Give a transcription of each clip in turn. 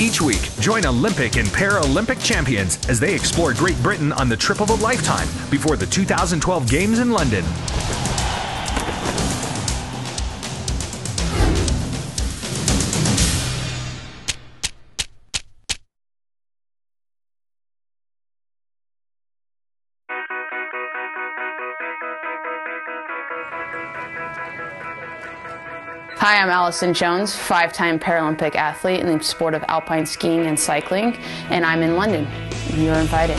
Each week, join Olympic and Paralympic champions as they explore Great Britain on the trip of a lifetime before the 2012 Games in London. Hi, I'm Allison Jones, 5-time Paralympic athlete in the sport of alpine skiing and cycling, and I'm in London. You're invited.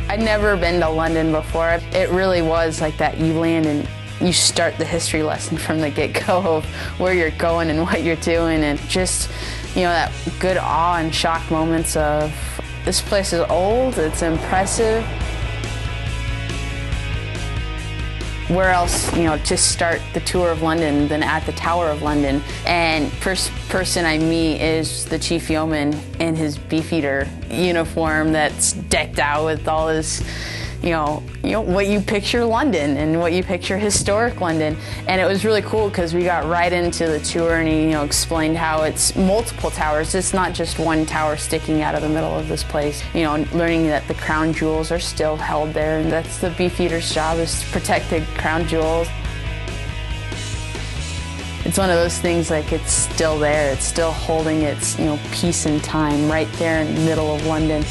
I'd never been to London before. It really was like that. You land and you start the history lesson from the get-go of where you're going and what you're doing, and just, you know, that good awe and shock moments of this place is old, it's impressive. Where else, you know, to start the tour of London than at the Tower of London? And first person I meet is the chief yeoman in his Beefeater uniform that's decked out with all his, you know what you picture London and what you picture historic London. And it was really cool because we got right into the tour, and he, explained how it's multiple towers. It's not just one tower sticking out of the middle of this place. Learning that the crown jewels are still held there, and that's the Beefeater's job, is to protect the crown jewels. It's one of those things, like, it's still there. It's still holding its, peace and time right there in the middle of London.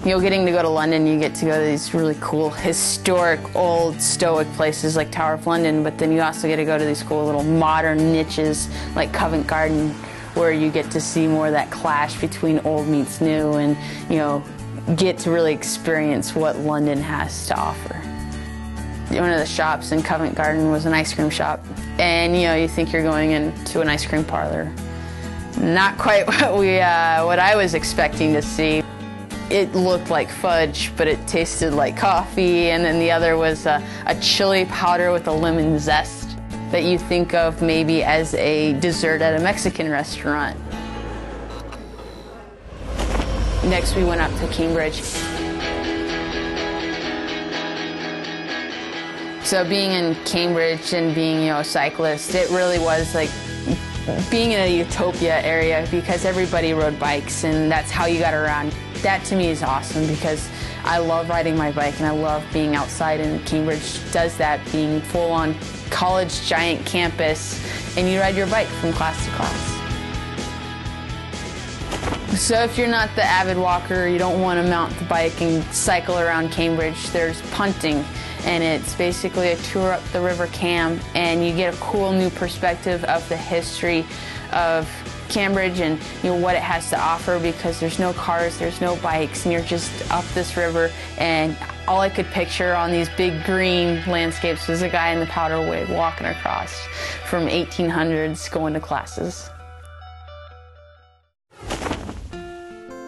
Getting to go to London, you get to go to these really cool, historic, old, stoic places like Tower of London, but then you also get to go to these cool little modern niches like Covent Garden, where you get to see more of that clash between old meets new, and, get to really experience what London has to offer. One of the shops in Covent Garden was an ice cream shop, and, you think you're going into an ice cream parlor. Not quite what I was expecting to see. It looked like fudge, but it tasted like coffee, and then the other was a chili powder with a lemon zest that you think of maybe as a dessert at a Mexican restaurant. Next, we went up to Cambridge. So being in Cambridge and being, a cyclist, it really was like being in a utopia area, because everybody rode bikes and that's how you got around. That to me is awesome, because I love riding my bike and I love being outside, and Cambridge does that, being full-on college giant campus, and you ride your bike from class to class. So if you're not the avid walker, you don't want to mount the bike and cycle around Cambridge, there's punting, and it's basically a tour up the River Cam, and you get a cool new perspective of the history of Cambridge and what it has to offer, because there's no cars, there's no bikes, and you're just up this river, and all I could picture on these big green landscapes was a guy in the powder wig walking across from 1800s going to classes.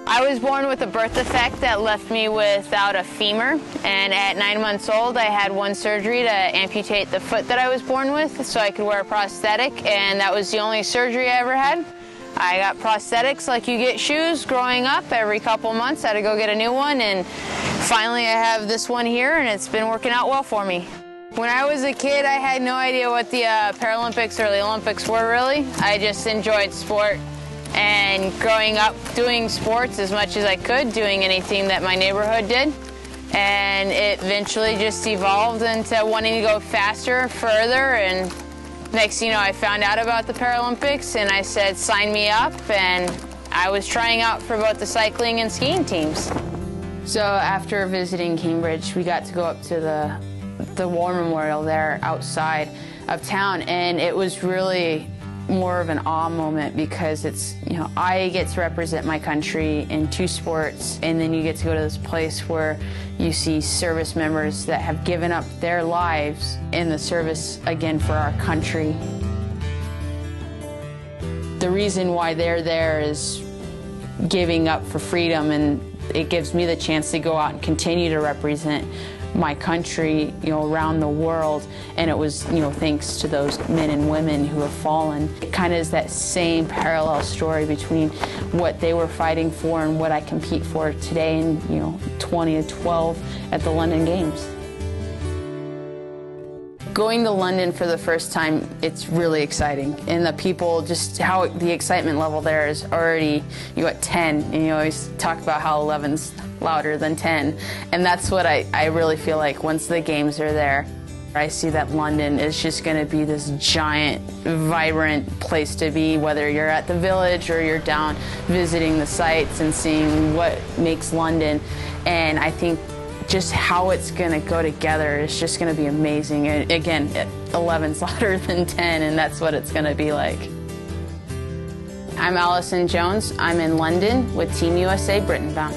I was born with a birth defect that left me without a femur, and at 9 months old I had one surgery to amputate the foot that I was born with so I could wear a prosthetic, and that was the only surgery I ever had. I got prosthetics like you get shoes growing up. Every couple months I had to go get a new one, and finally I have this one here, and it's been working out well for me. When I was a kid, I had no idea what the Paralympics or the Olympics were, really. I just enjoyed sport, and growing up doing sports as much as I could, doing anything that my neighborhood did. And it eventually just evolved into wanting to go faster, further, and next thing you know, I found out about the Paralympics, and I said, sign me up, and I was trying out for both the cycling and skiing teams. So after visiting Cambridge, we got to go up to the War Memorial there outside of town, and it was really more of an awe moment, because it's, I get to represent my country in 2 sports, and then you get to go to this place where you see service members that have given up their lives in the service again for our country. The reason why they're there is giving up for freedom, and it gives me the chance to go out and continue to represent my country, around the world. And it was, thanks to those men and women who have fallen. It kind of is that same parallel story between what they were fighting for and what I compete for today in, 2012 at the London Games. Going to London for the first time, it's really exciting. And the people, just how the excitement level there is already, you at 10, and you always talk about how 11's louder than 10. And that's what I really feel like once the games are there. I see that London is just going to be this giant, vibrant place to be, whether you're at the village or you're down visiting the sites and seeing what makes London. And I think just how it's going to go together is just going to be amazing. And again, 11's louder than 10, and that's what it's going to be like. I'm Allison Jones. I'm in London with Team USA Britain bound.